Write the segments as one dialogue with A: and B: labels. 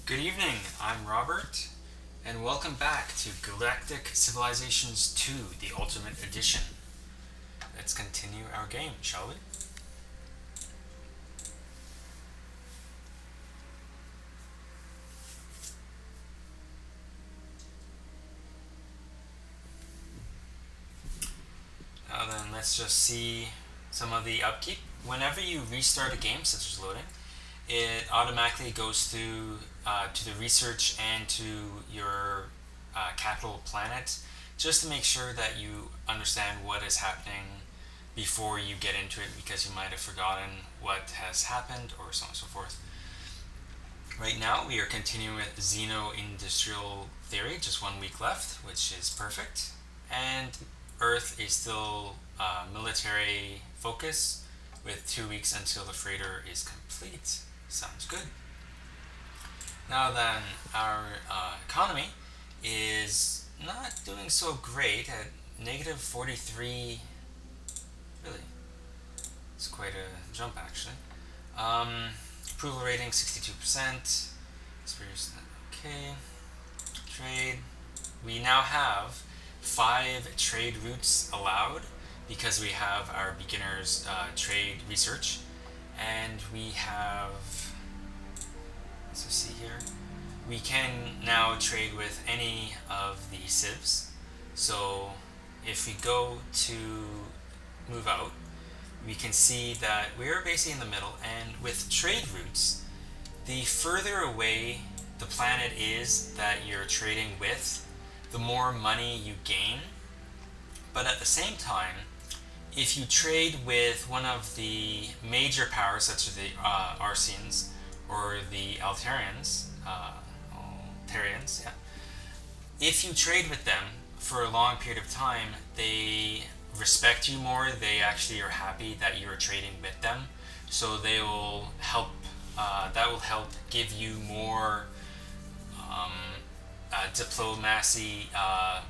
A: Good evening, I'm Robert, and welcome back to Galactic Civilizations 2, the Ultimate Edition. Let's continue our game, shall we? Now then, let's just see some of the upkeep. Whenever you restart a game, such as loading, it automatically goes through to the research and to your capital planet just to make sure that you understand what is happening before you get into it, because you might have forgotten what has happened or so on and so forth. Right now we are continuing with Xeno-industrial theory, just 1 week left, which is perfect. And Earth is still military focus with 2 weeks until the freighter is complete. Sounds good. Now then, our economy is not doing so great at negative 43. Really, it's quite a jump actually. Approval rating 62%. Experience, okay. Trade. We now have 5 trade routes allowed because we have our beginners trade research, and we have, let's see here, we can now trade with any of the civs. So if we go to move out, we can see that we're basically in the middle, and with trade routes, the further away the planet is that you're trading with, the more money you gain. But at the same time, if you trade with one of the major powers, such as the Arsians or the Altarians, yeah. If you trade with them for a long period of time, they respect you more. They actually are happy that you're trading with them, so they will help. That will help give you more diplomacy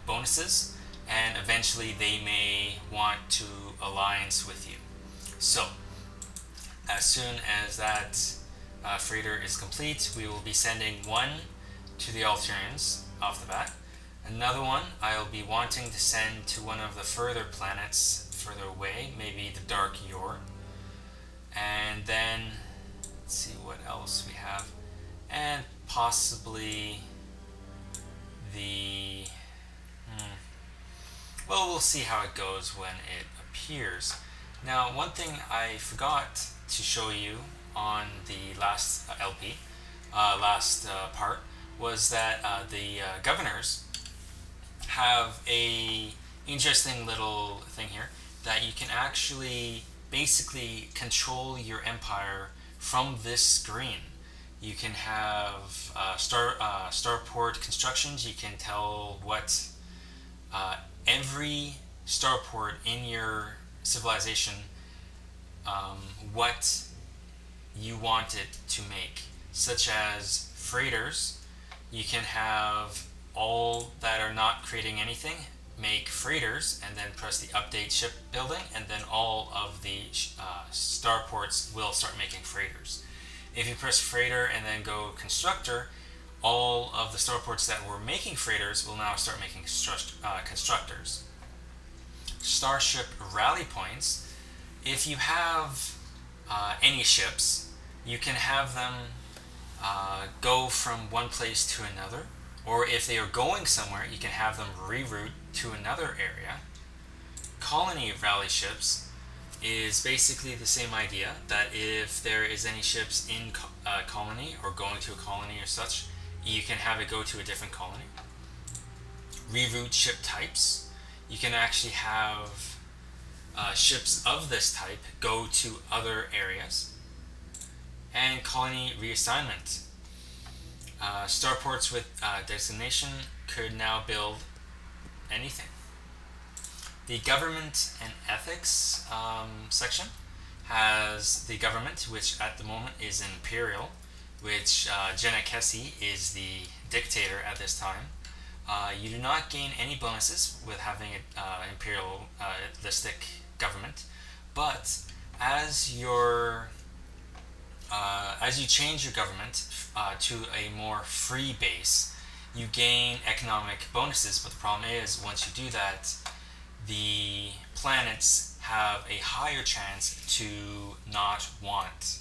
A: bonuses, and eventually they may want to alliance with you. So, as soon as that freighter is complete, we will be sending one to the Altarians off the bat. Another one I'll be wanting to send to one of the further planets further away, maybe the Dark Yor. And then, let's see what else we have. And possibly the... Well, we'll see how it goes when it appears. Now, one thing I forgot to show you on the last LP, last part, was that the governors have a interesting little thing here, that you can actually basically control your empire from this screen. You can have starport constructions. You can tell what every starport in your civilization, what you want it to make, such as freighters. You can have all that are not creating anything make freighters, and then press the update shipbuilding, and then all of the starports will start making freighters. If you press freighter and then go constructor, all of the starports that were making freighters will now start making constructors. Starship rally points. If you have any ships, you can have them go from one place to another, or if they are going somewhere, you can have them reroute to another area. Colony rally ships is basically the same idea, that if there is any ships in a colony or going to a colony or such, you can have it go to a different colony. Reroute ship types. You can actually have ships of this type go to other areas. And colony reassignment. Starports with designation could now build anything. The government and ethics section has the government, which at the moment is imperial, which Jenna Kessie is the dictator at this time. You do not gain any bonuses with having an imperialistic government, but as your as you change your government to a more free base, you gain economic bonuses. But the problem is, once you do that, the planets have a higher chance to not want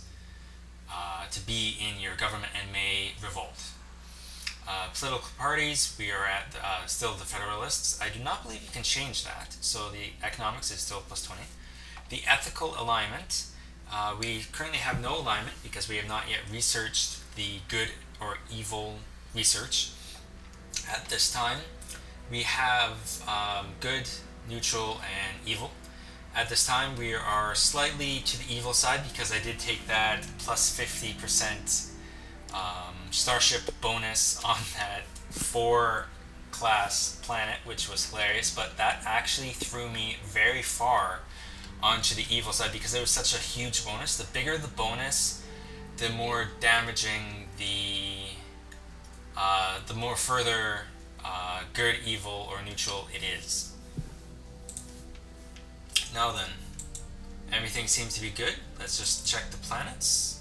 A: to be in your government and may revolt. Political parties, we are at still the Federalists. I do not believe you can change that, so the economics is still plus 20. The ethical alignment, we currently have no alignment because we have not yet researched the good or evil research. At this time, we have good, neutral, and evil. At this time, we are slightly to the evil side because I did take that plus 50% starship bonus on that 4 class planet, which was hilarious, but that actually threw me very far onto the evil side because it was such a huge bonus. The bigger the bonus, the more damaging the more further good, evil, or neutral it is. Now then, everything seems to be good. Let's just check the planets.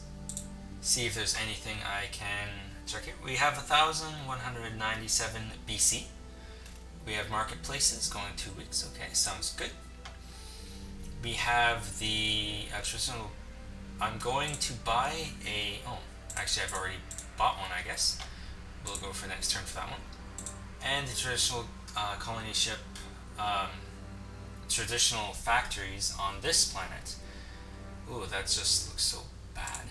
A: See if there's anything I can check it. We have 1197 BC. We have marketplaces going 2 weeks. Okay, sounds good. We have the traditional. I'm going to buy a. Oh, actually, I've already bought one, I guess. We'll go for next turn for that one. And the traditional colony ship, traditional factories on this planet. Ooh, that just looks so bad.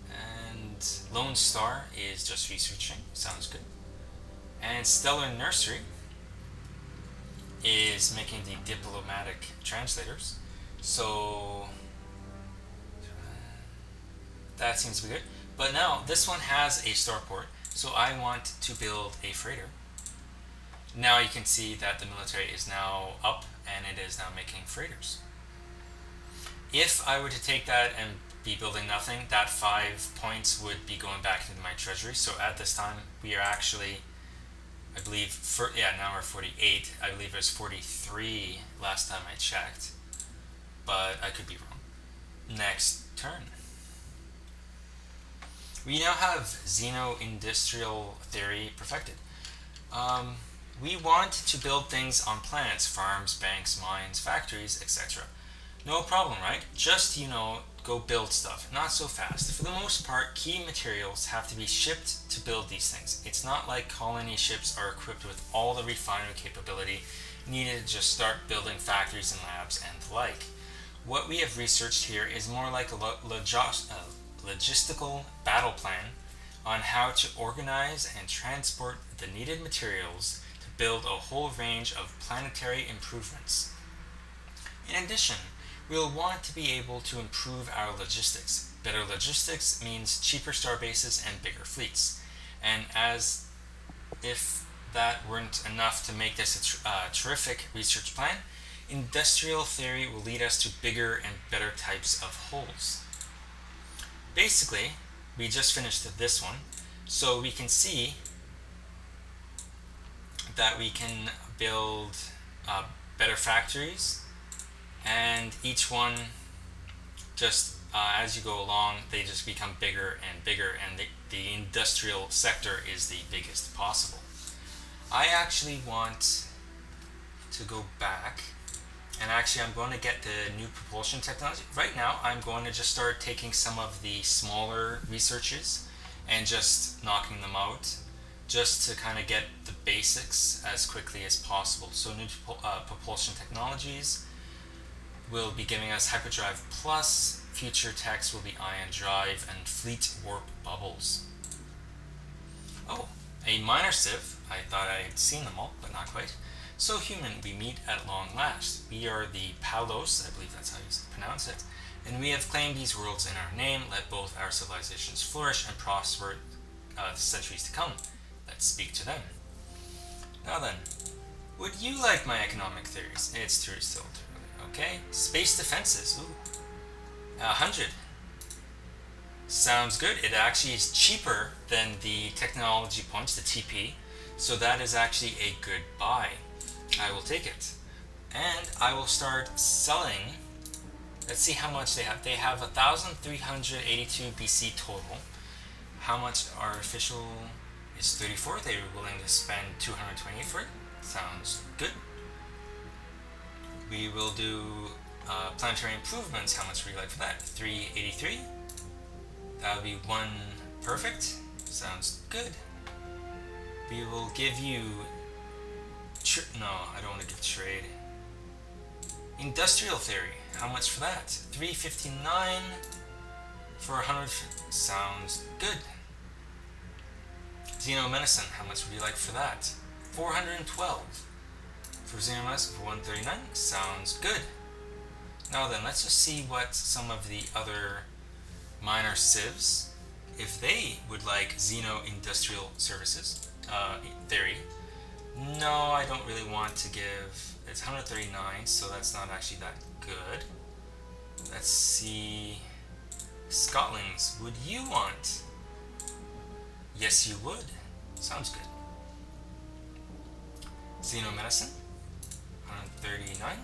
A: And Lone Star is just researching. Sounds good. And Stellar Nursery is making the diplomatic translators. So that seems to be good. But now this one has a starport, so I want to build a freighter. Now you can see that the military is now up and it is now making freighters. If I were to take that and be building nothing, that 5 points would be going back into my treasury. So at this time, we are actually, I believe, now we're 48. I believe it was 43 last time I checked, but I could be wrong. Next turn. We now have Xeno-industrial theory perfected. We want to build things on planets, farms, banks, mines, factories, etc. No problem, right? Just, go build stuff. Not so fast. For the most part, key materials have to be shipped to build these things. It's not like colony ships are equipped with all the refinery capability needed to just start building factories and labs and the like. What we have researched here is more like a logistical battle plan on how to organize and transport the needed materials to build a whole range of planetary improvements. In addition, we'll want to be able to improve our logistics. Better logistics means cheaper star bases and bigger fleets. And as if that weren't enough to make this a terrific research plan, industrial theory will lead us to bigger and better types of hulls. Basically, we just finished this one, so we can see that we can build better factories, and each one just as you go along, they just become bigger and bigger, and the industrial sector is the biggest possible. I actually want to go back, and actually I'm going to get the new propulsion technology. Right now I'm going to just start taking some of the smaller researches and just knocking them out, just to kind of get the basics as quickly as possible. So new propulsion technologies will be giving us hyperdrive plus, future techs will be ion drive and fleet warp bubbles. Oh, a minor civ. I thought I had seen them all, but not quite. So human, we meet at long last. We are the Palos, I believe that's how you pronounce it, and we have claimed these worlds in our name. Let both our civilizations flourish and prosper the centuries to come. Let's speak to them. Now then, would you like my economic theories? It's still too early. Okay, space defenses. Ooh, 100. Sounds good. It actually is cheaper than the technology points, the TP, so that is actually a good buy. I will take it. And I will start selling Let's see how much they have. They have 1,382 BC total. How much artificial is 34? They were willing to spend 228 for it. Sounds good. We will do planetary improvements. How much would you like for that? 383. That would be 1 perfect. Sounds good. We will give you... no, I don't want to give trade. Industrial theory. How much for that? 359 for 100. Sounds good. Xenomedicine. How much would you like for that? 412 for xenomedicine for 139. Sounds good. Now then, let's just see what some of the other minor civs, if they would like xeno-industrial services theory. No, I don't really want to give. It's 139, so that's not actually that good. Let's see. Scotland's, would you want? Yes, you would. Sounds good. Xenomedicine, 139.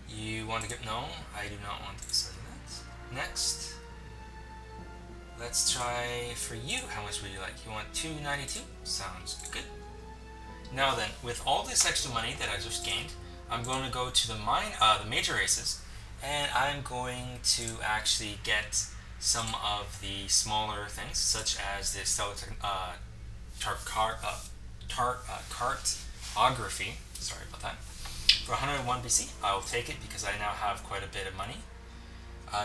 A: You want to get? No, I do not want to say that. Next, let's try for you. How much would you like? You want 292? Sounds good. Now then, with all this extra money that I just gained, I'm going to go to the major races, and I'm going to actually get some of the smaller things, such as the stellar cartography. Sorry about that. For 101 BC, I will take it because I now have quite a bit of money.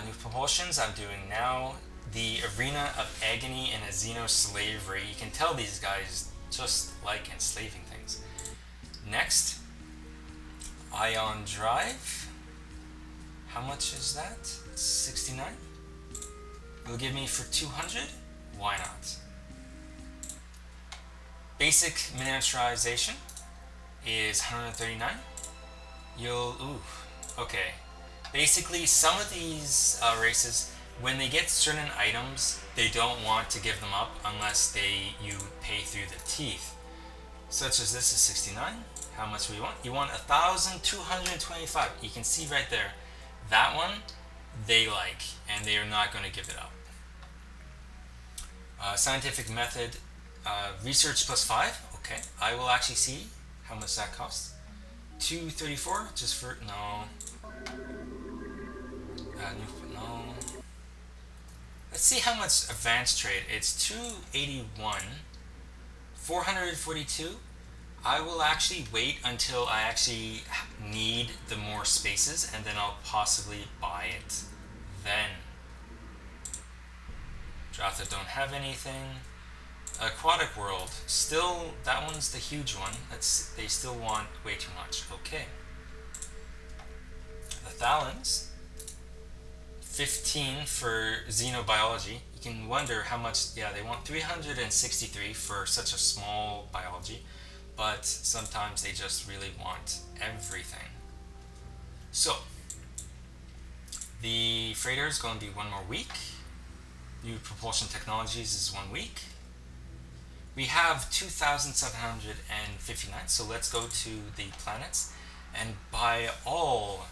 A: New propulsions I'm doing now. The arena of agony and a xeno-slavery. You can tell these guys just like enslaving things. Next, ion drive. How much is that? 69. It'll give me for 200. Why not? Basic miniaturization is 139. Okay. Basically, some of these races, when they get certain items, they don't want to give them up unless you pay through the teeth. Such as this is 69. How much do you want? You want 1,225. You can see right there. That one, they like, and they are not going to give it up. Scientific method, research plus 5. Okay, I will actually see how much that costs. 234, just for, no. No. Let's see how much advanced trade. It's 281, 442. I will actually wait until I actually need the more spaces, and then I'll possibly buy it then. Dratha don't have anything. Aquatic world, still, that one's the huge one. They still want way too much. Okay. The Thalans, 15 for xenobiology. You can wonder how much, yeah, they want 363 for such a small biology, but sometimes they just really want everything. So, the freighter is going to be 1 more week. New propulsion technologies is 1 week. We have 2,759, so let's go to the planets and buy all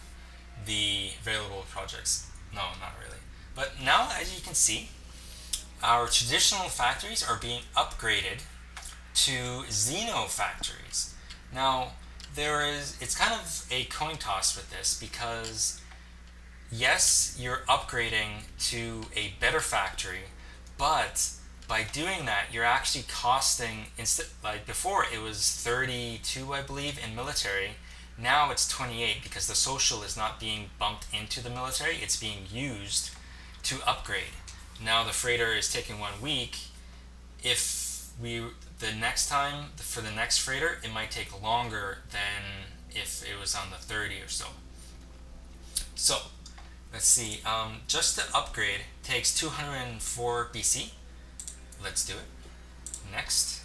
A: the available projects. No, not really. But now, as you can see, our traditional factories are being upgraded to Xeno factories. Now, it's kind of a coin toss with this because, yes, you're upgrading to a better factory, but by doing that, you're actually costing, like before it was 32, I believe, in military. Now it's 28 because the social is not being bumped into the military, it's being used to upgrade. Now the freighter is taking 1 week. The next time, for the next freighter, it might take longer than if it was on the 30 or so. So, let's see, just the upgrade takes 204 BC. Let's do it. Next.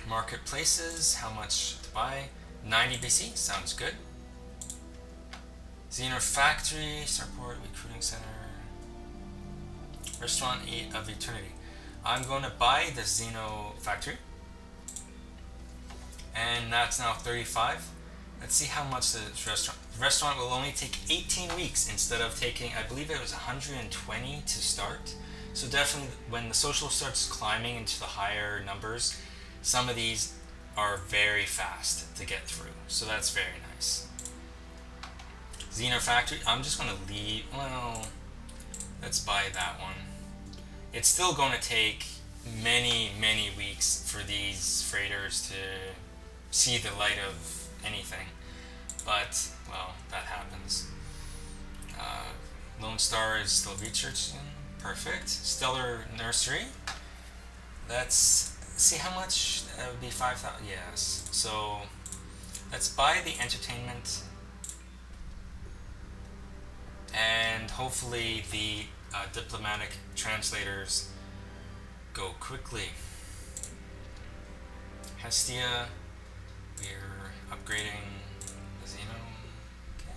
A: Marketplaces, how much to buy? 90 BC, sounds good. Xeno Factory, Starport, Recruiting Center, Restaurant of Eternity. I'm going to buy the Xeno Factory. And that's now 35. Let's see how much the restaurant. The restaurant will only take 18 weeks instead of taking, I believe it was 120 to start. So definitely, when the social starts climbing into the higher numbers, some of these are very fast to get through. So that's very nice. Xeno Factory. I'm just gonna leave. Well, let's buy that one. It's still going to take many weeks for these freighters to see the light of anything. But, well, that happens. Lone Star is still researching. Perfect. Stellar Nursery. Let's see how much. That would be 5,000. Yes. So, let's buy the entertainment. And hopefully the diplomatic translators go quickly. Hestia, we're upgrading the Xeno. Okay.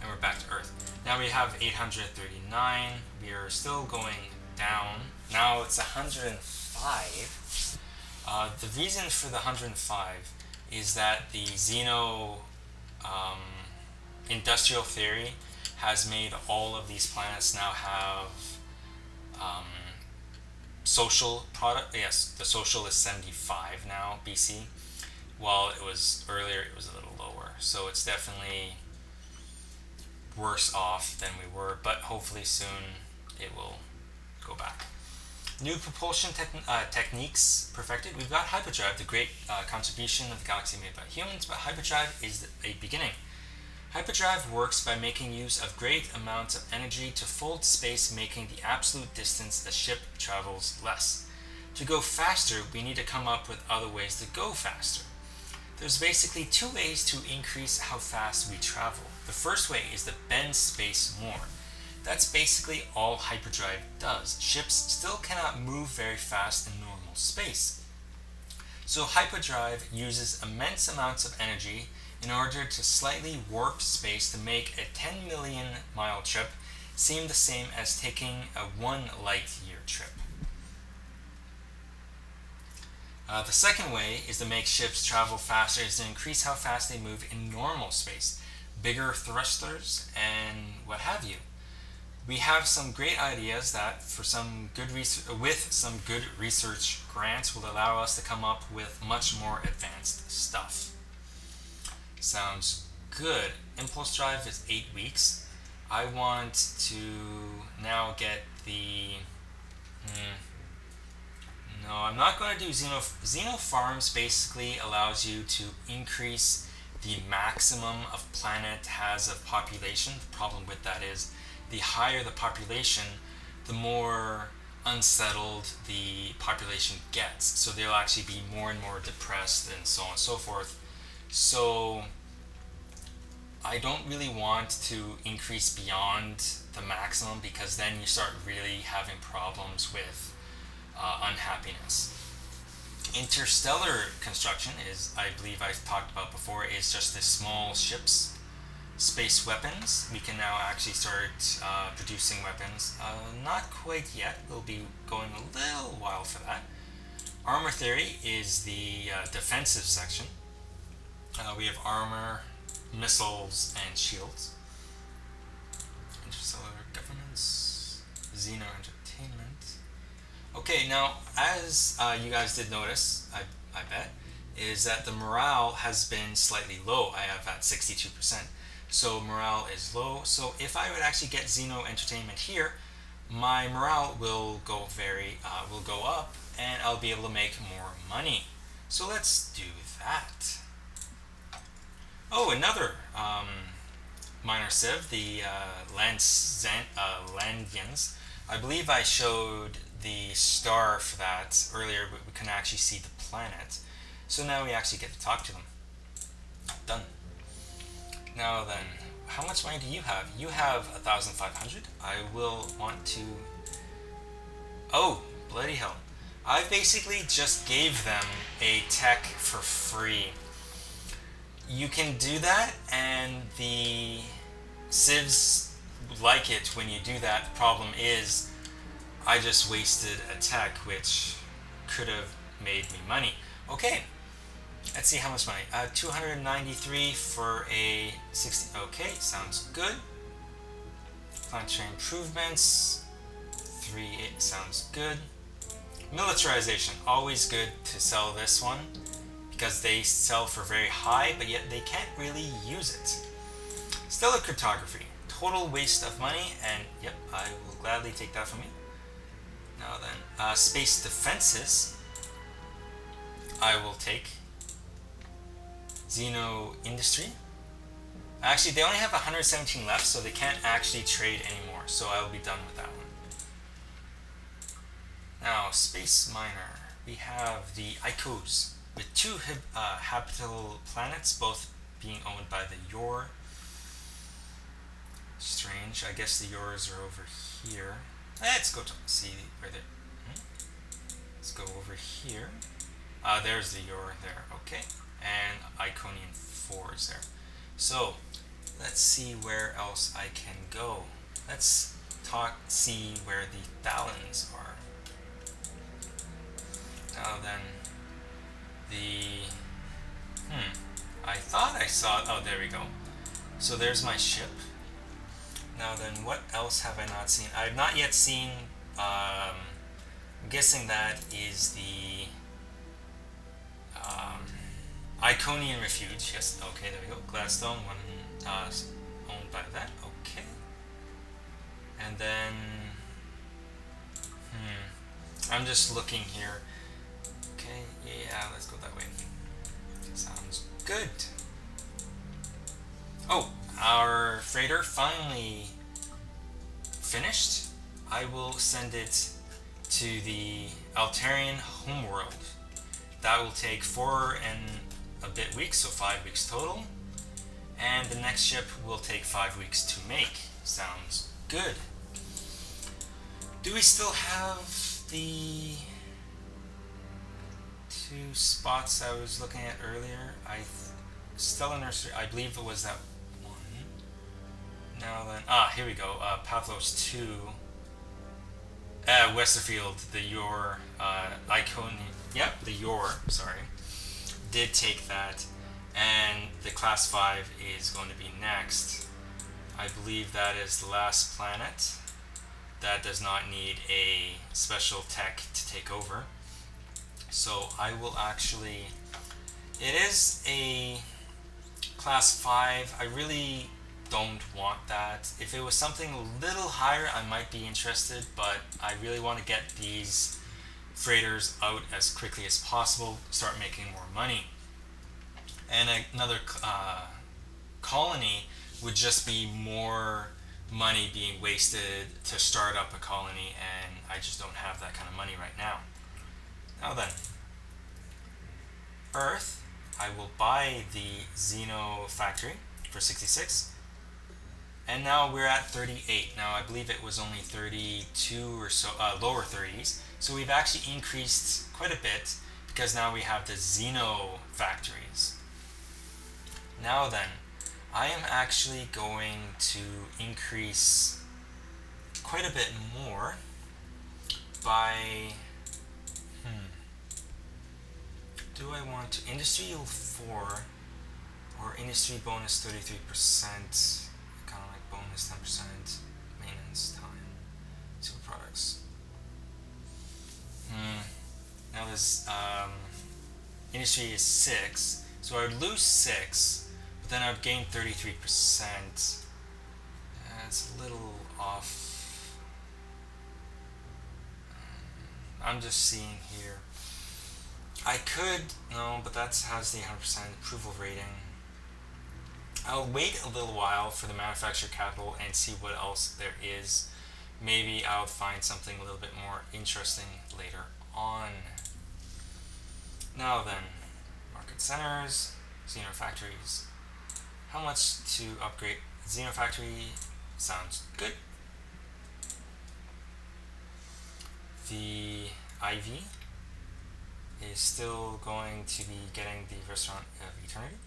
A: And we're back to Earth. Now we have 839. We are still going down. Now it's 105. The reason for the 105 is that the Xeno industrial theory has made all of these planets now have social product. Yes, the social is 75 now BC, while it was earlier it was a little lower. So it's definitely worse off than we were, but hopefully soon it will go back. New propulsion techniques perfected. We've got hyperdrive, the great contribution of the galaxy made by humans, but hyperdrive is a beginning. Hyperdrive works by making use of great amounts of energy to fold space, making the absolute distance a ship travels less. To go faster, we need to come up with other ways to go faster. There's basically two ways to increase how fast we travel. The first way is to bend space more. That's basically all hyperdrive does. Ships still cannot move very fast in normal space. So hyperdrive uses immense amounts of energy in order to slightly warp space to make a 10 million mile trip seem the same as taking a 1 light year trip. The second way is to make ships travel faster is to increase how fast they move in normal space, bigger thrusters and what have you. We have some great ideas that with some good research grants will allow us to come up with much more advanced stuff. Sounds good. Impulse drive is 8 weeks. I want to now get the... No, I'm not going to do Xeno Farms basically allows you to increase the maximum of planet has of population. The problem with that is the higher the population, the more unsettled the population gets. So they'll actually be more and more depressed and so on and so forth. So I don't really want to increase beyond the maximum because then you start really having problems with unhappiness. Interstellar construction is, I believe I've talked about before, is just the small ships. Space weapons, we can now actually start producing weapons. Not quite yet, we'll be going a little while for that. Armor theory is the defensive section. We have armor, missiles, and shields. Interstellar governments, Xeno entertainment. Okay, now as you guys did notice, I bet, is that the morale has been slightly low. I have at 62%. So morale is low. So if I would actually get Xeno entertainment here, my morale will go up, and I'll be able to make more money. So let's do that. Oh, another minor civ, the Landians. I believe I showed the star for that earlier, but we can actually see the planet. So now we actually get to talk to them. Done. Now then, how much money do you have? You have 1,500. I will want to... Oh, bloody hell. I basically just gave them a tech for free. You can do that, and the civs like it when you do that. The problem is I just wasted a tech which could have made me money. Okay, Let's see how much money. 293 for a 60. Okay, sounds good. Planetary improvements. 3 sounds good. Militarization, always good to sell this one because they sell for very high, but yet they can't really use it. Stellar cryptography, total waste of money, and yep, I will gladly take that from you. Now then, space defenses, I will take. Xeno industry. Actually, they only have 117 left, so they can't actually trade anymore, so I will be done with that one. Now, space miner. We have the Icos with 2 habitable planets, both being owned by the Yor. Strange. I guess the Yors are over here. Let's go to see where they. Let's go over here. There's the Yor there. Okay, and Iconian 4 is there. So let's see where else I can go. Let's see where the Thalans are. Now then, I thought I saw. Oh, there we go. So there's my ship. Now then, what else have I not seen? I have not yet seen. I'm guessing that is the Iconian Refuge. Yes. Okay. There we go. Gladstone, one owned by that. Okay. And then, I'm just looking here. Okay. Yeah. Let's go that way. Sounds good. Oh, our freighter finally finished. I will send it to the Altarian homeworld. That will take 4 and a bit weeks, so 5 weeks total. And the next ship will take 5 weeks to make. Sounds good. Do we still have the 2 spots I was looking at earlier? Stellar Nursery, I believe it was that one. Now then, here we go. Pavlos 2. Westerfield, the Yor, Iconian. Yep, the Yor, sorry. Did take that. And the Class 5 is going to be next. I believe that is the last planet. That does not need a special tech to take over. So I will actually. It is a Class 5. I really don't want that. If it was something a little higher, I might be interested, but I really want to get these freighters out as quickly as possible, start making more money. And another colony would just be more money being wasted to start up a colony, and I just don't have that kind of money right now. Now then, Earth, I will buy the Xeno factory for 66. And now we're at 38. Now I believe it was only 32 or so, lower 30s. So we've actually increased quite a bit because now we have the Xeno factories. Now then, I am actually going to increase quite a bit more by, do I want to Industry 4 or Industry bonus 33%? Bonus 10%, maintenance time, super products. Now this industry is 6, so I would lose 6, but then I would gain 33%. It's a little off. I'm just seeing here. I could, no, but that has the 100% approval rating. I'll wait a little while for the manufacturer capital and see what else there is. Maybe I'll find something a little bit more interesting later on. Now then, market centers, Xeno factories. How much to upgrade Xeno factory? Sounds good. The IV is still going to be getting the Restaurant of Eternity.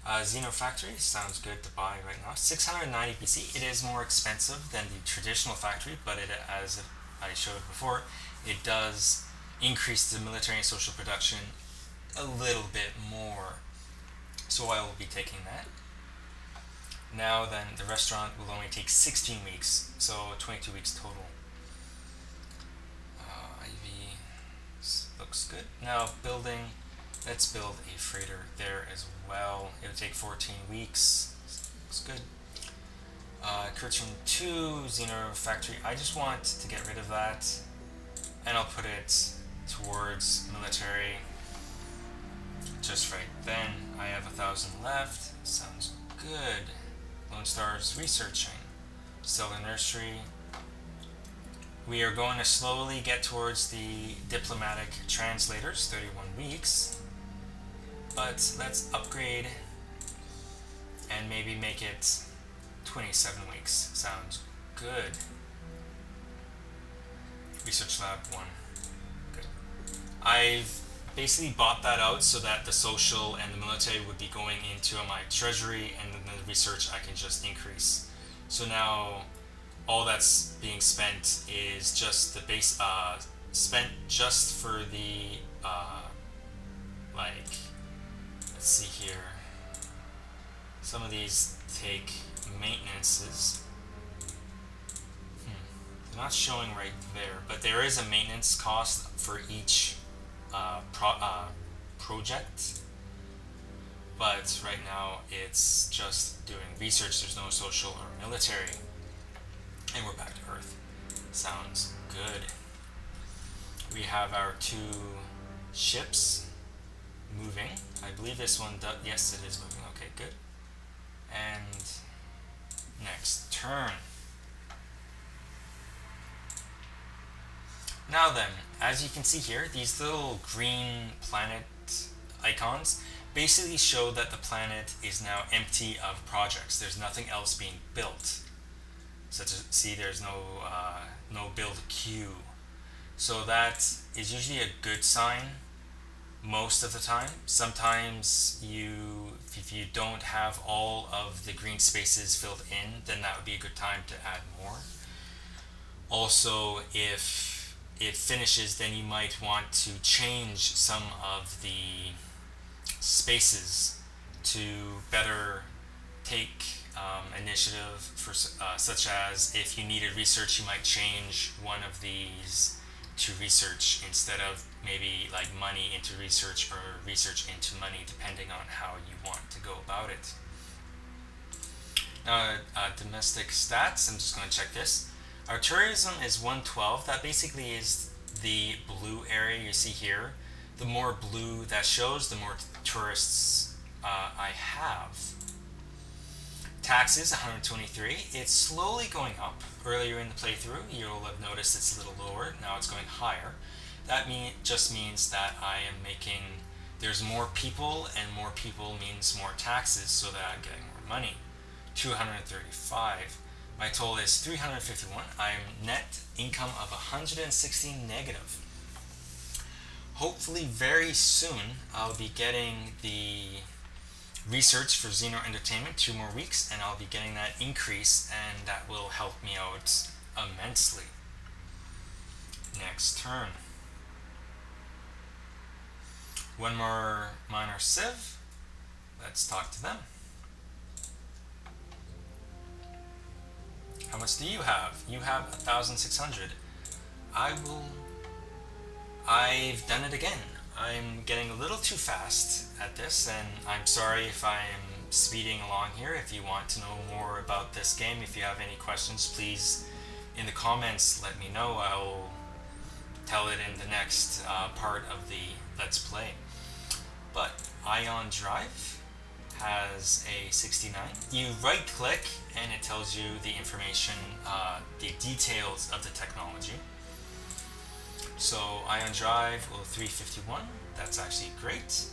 A: Xeno Factory sounds good to buy right now. 690 BC. It is more expensive than the traditional factory, but as I showed before, it does increase the military and social production a little bit more. So I will be taking that. Now then, the restaurant will only take 16 weeks, so 22 weeks total. IV looks good. Now building, let's build a freighter there as well. It would take 14 weeks. Looks good. Curtain 2, Xeno Factory. I just want to get rid of that, and I'll put it towards military. Just right then. I have 1,000 left. Sounds good. Lone Star's researching. Stellar Nursery. We are going to slowly get towards the diplomatic translators, 31 weeks. But let's upgrade and maybe make it 27 weeks. Sounds good. Research Lab 1. Good. I've basically bought that out so that the social and the military would be going into my treasury, and then the research I can just increase. So now all that's being spent is just the base, spent just for the, like, let's see here. Some of these take maintenances. They're not showing right there, but there is a maintenance cost for each project. But right now it's just doing research. There's no social or military. And we're back to Earth. Sounds good. We have our 2 ships moving. I believe this one does. Yes, it is moving. Okay, good. And next turn. Now then, as you can see here, these little green planet icons basically show that the planet is now empty of projects. There's nothing else being built. Such as, see, there's no build queue. So that is usually a good sign most of the time. Sometimes if you don't have all of the green spaces filled in, then that would be a good time to add more. Also, if it finishes, then you might want to change some of the spaces to better take initiative for such as if you needed research, you might change one of these to research instead of maybe like money into research or research into money, depending on how you want to go about it. Now, domestic stats, I'm just going to check this. Our tourism is 112. That basically is the blue area you see here. The more blue that shows, the more tourists I have. Taxes, 123. It's slowly going up. Earlier in the playthrough, you'll have noticed it's a little lower. Now it's going higher. That just means that I am making, there's more people, and more people means more taxes, so that I'm getting more money. 235. My total is 351. I'm net income of 160 negative. Hopefully very soon I'll be getting the research for Xeno Entertainment, 2 more weeks, and I'll be getting that increase, and that will help me out immensely. Next turn. 1 more minor civ. Let's talk to them. How much do you have? You have 1,600. I've done it again. I'm getting a little too fast at this, and I'm sorry if I'm speeding along here. If you want to know more about this game, if you have any questions, please in the comments let me know. I'll tell it in the next part of the Let's Play. But Ion Drive has a 69. You right click and it tells you the information, the details of the technology. So Ion Drive, 351, that's actually great.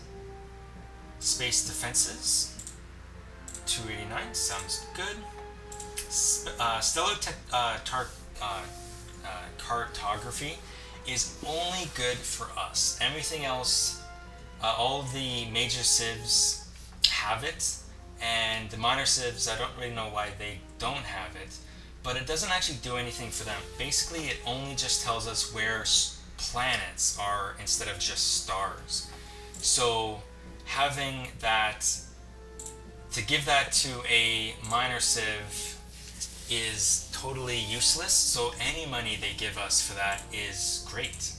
A: Space Defenses, 289, sounds good. Stellar Cartography is only good for us. Everything else, all the major civs have it, and the minor civs, I don't really know why they don't have it, but it doesn't actually do anything for them. Basically, it only just tells us where planets are instead of just stars. So having that, to give that to a minor civ is totally useless. So any money they give us for that is great.